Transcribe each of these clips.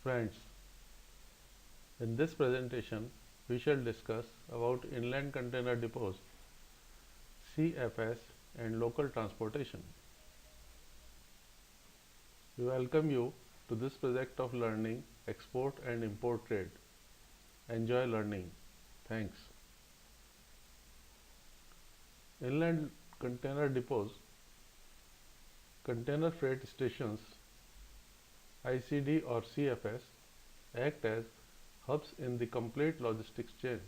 Friends, in this presentation we shall discuss about inland container depots, CFS and local transportation. We welcome you to this project of learning export and import trade. Enjoy learning. Thanks. Inland container depots, container freight stations, ICD or CFS act as hubs in the complete logistics chain.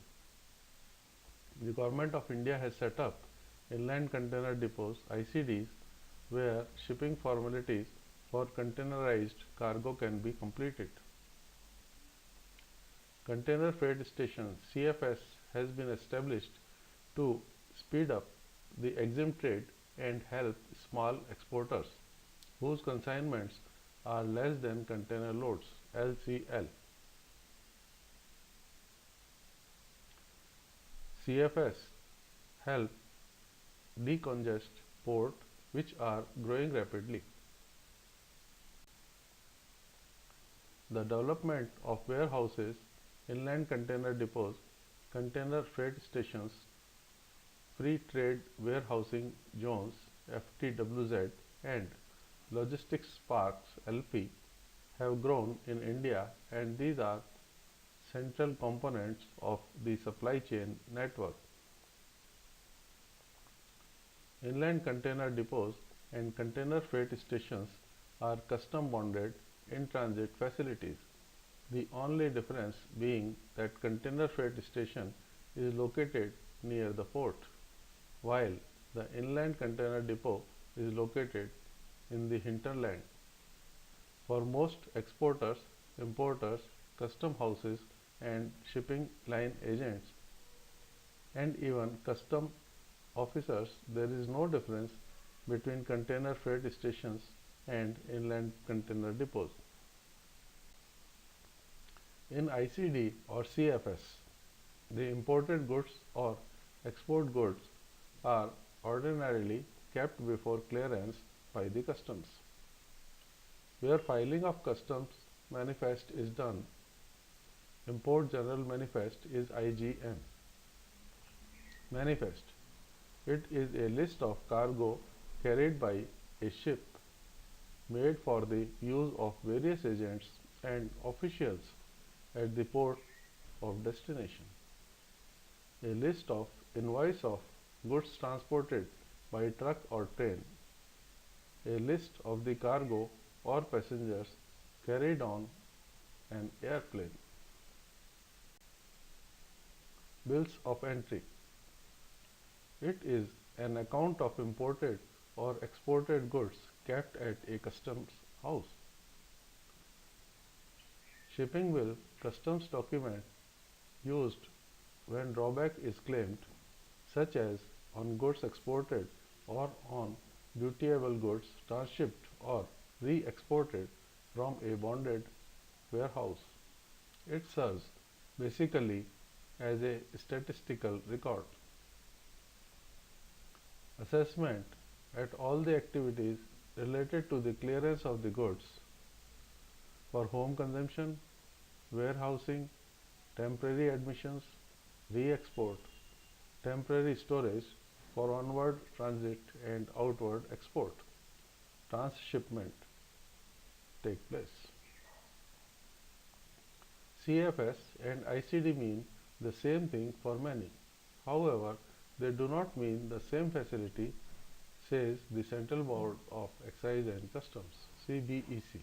The Government of India has set up inland container depots ICDs where shipping formalities for containerized cargo can be completed. Container freight station CFS has been established to speed up the EXIM trade and help small exporters whose consignments are less than container loads LCL. CFS help decongest ports which are growing rapidly. The development of warehouses, inland container depots, container freight stations, free trade warehousing zones FTWZ and logistics parks LP have grown in India, and these are central components of the supply chain network. Inland container depots and container freight stations are custom bonded in-transit facilities. The only difference being that container freight station is located near the port, while the inland container depot is located in the hinterland. For most exporters, importers, custom houses and shipping line agents and even custom officers, there is no difference between container freight stations and inland container depots. In ICD or CFS, the imported goods or export goods are ordinarily kept before clearance by the customs. Where filing of customs manifest is done, Import General Manifest is IGM. Manifest. It is a list of cargo carried by a ship made for the use of various agents and officials at the port of destination. A list of invoice of goods transported by truck or train. A list of the cargo or passengers carried on an airplane. Bills of entry. It is an account of imported or exported goods kept at a customs house. Shipping bill, customs document used when drawback is claimed, such as on goods exported or on dutiable goods transshipped or re-exported from a bonded warehouse. It serves basically as a statistical record. Assessment at all the activities related to the clearance of the goods for home consumption, warehousing, temporary admissions, re-export, temporary storage for onward transit and outward export, transshipment take place. CFS and ICD mean the same thing for many. However, they do not mean the same facility, says the Central Board of Excise and Customs CBEC.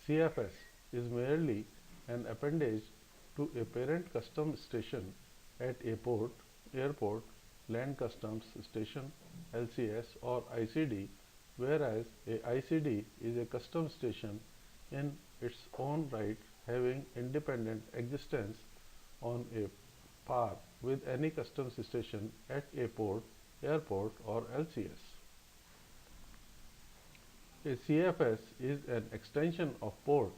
CFS is merely an appendage to a parent custom station at a port, airport, land customs station LCS or ICD, whereas a ICD is a custom station in its own right, having independent existence on a par with any customs station at a port, airport or LCS. A CFS is an extension of port,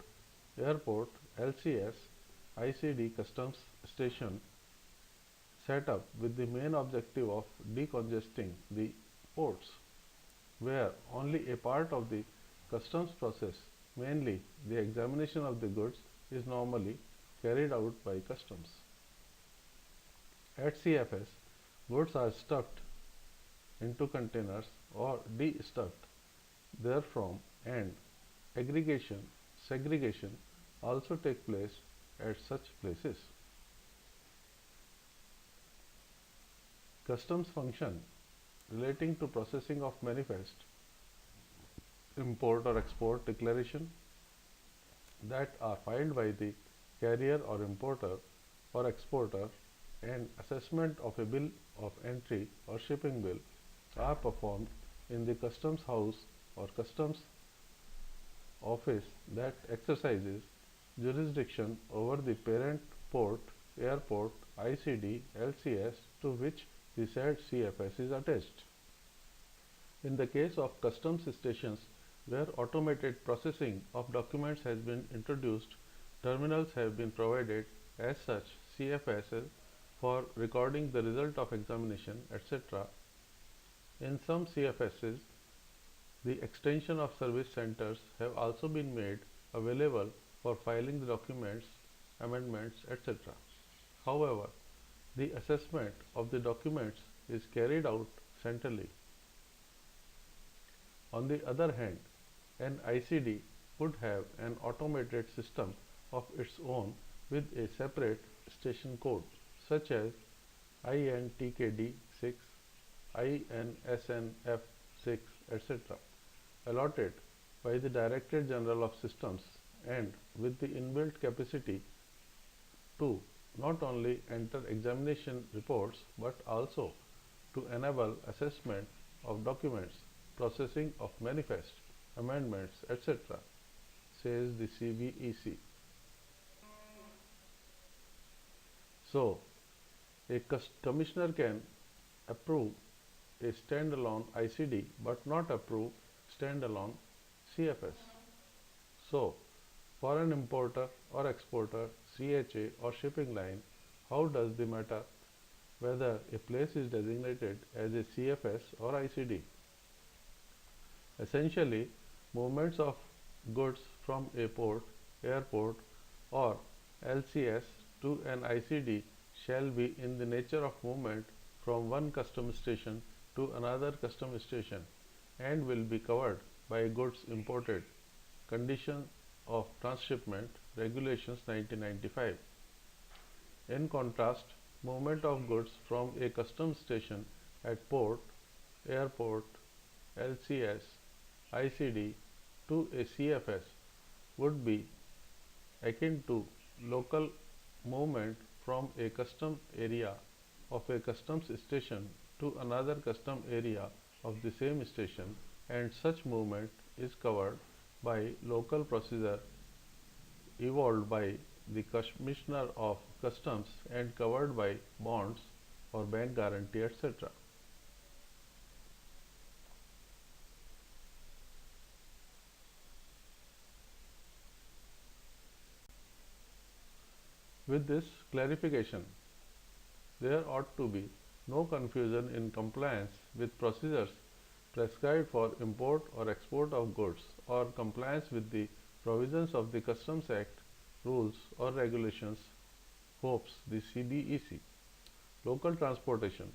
airport, LCS, ICD customs station set up with the main objective of decongesting the ports, where only a part of the customs process Mainly, the examination of the goods is normally carried out by customs. At CFS, goods are stuffed into containers or de-stuffed therefrom, and aggregation, segregation also take place at such places. Customs function relating to processing of manifest, import or export declaration that are filed by the carrier or importer or exporter, and assessment of a bill of entry or shipping bill are performed in the customs house or customs office that exercises jurisdiction over the parent port, airport, ICD, LCS to which the said CFS is attached. In the case of customs stations where automated processing of documents has been introduced, terminals have been provided as such CFSs for recording the result of examination, etc. In some CFSs, the extension of service centers have also been made available for filing the documents, amendments, etc. However, the assessment of the documents is carried out centrally. On the other hand, an ICD would have an automated system of its own with a separate station code such as INTKD6, INSNF6, etc. allotted by the Director General of Systems and with the inbuilt capacity to not only enter examination reports but also to enable assessment of documents, processing of manifest, amendments, etc., says the CBEC. So, a commissioner can approve a standalone ICD but not approve standalone CFS. So, for an importer or exporter, CHA or shipping line, how does the matter whether a place is designated as a CFS or ICD? Essentially, movements of goods from a port, airport or LCS to an ICD shall be in the nature of movement from one custom station to another custom station and will be covered by goods imported. Condition of Transshipment Regulations 1995. In contrast, movement of goods from a customs station at port, airport, LCS, ICD to a CFS would be akin to local movement from a custom area of a customs station to another custom area of the same station, and such movement is covered by local procedure evolved by the Commissioner of Customs and covered by bonds or bank guarantee, etc. With this clarification, there ought to be no confusion in compliance with procedures prescribed for import or export of goods or compliance with the provisions of the Customs Act rules or regulations, hopes the CBEC. Local transportation.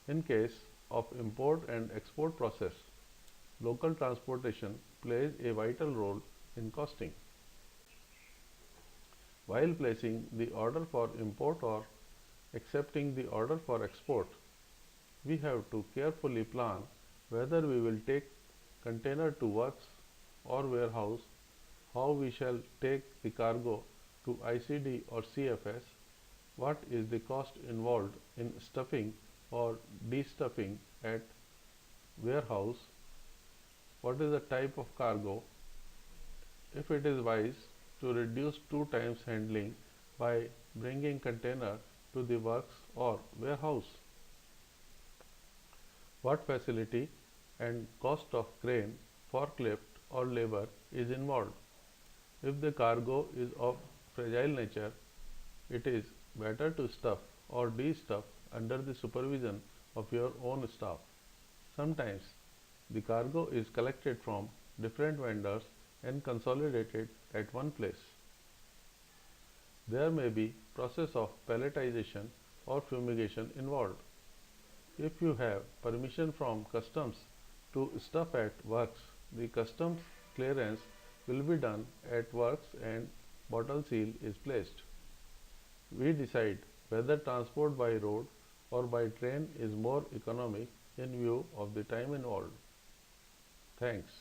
In case of import and export process, local transportation plays a vital role in costing. While placing the order for import or accepting the order for export, we have to carefully plan whether we will take container to works or warehouse, how we shall take the cargo to ICD or CFS, what is the cost involved in stuffing or de-stuffing at warehouse, what is the type of cargo, if it is wise to reduce 2 times handling by bringing container to the works or warehouse, what facility and cost of crane, forklift or labor is involved. If the cargo is of fragile nature, it is better to stuff or de-stuff under the supervision of your own staff. Sometimes the cargo is collected from different vendors and consolidated at one place. There may be process of palletization or fumigation involved. If you have permission from customs to stuff at works, the customs clearance will be done at works and bottle seal is placed. We decide whether transport by road or by train is more economic in view of the time involved. Thanks.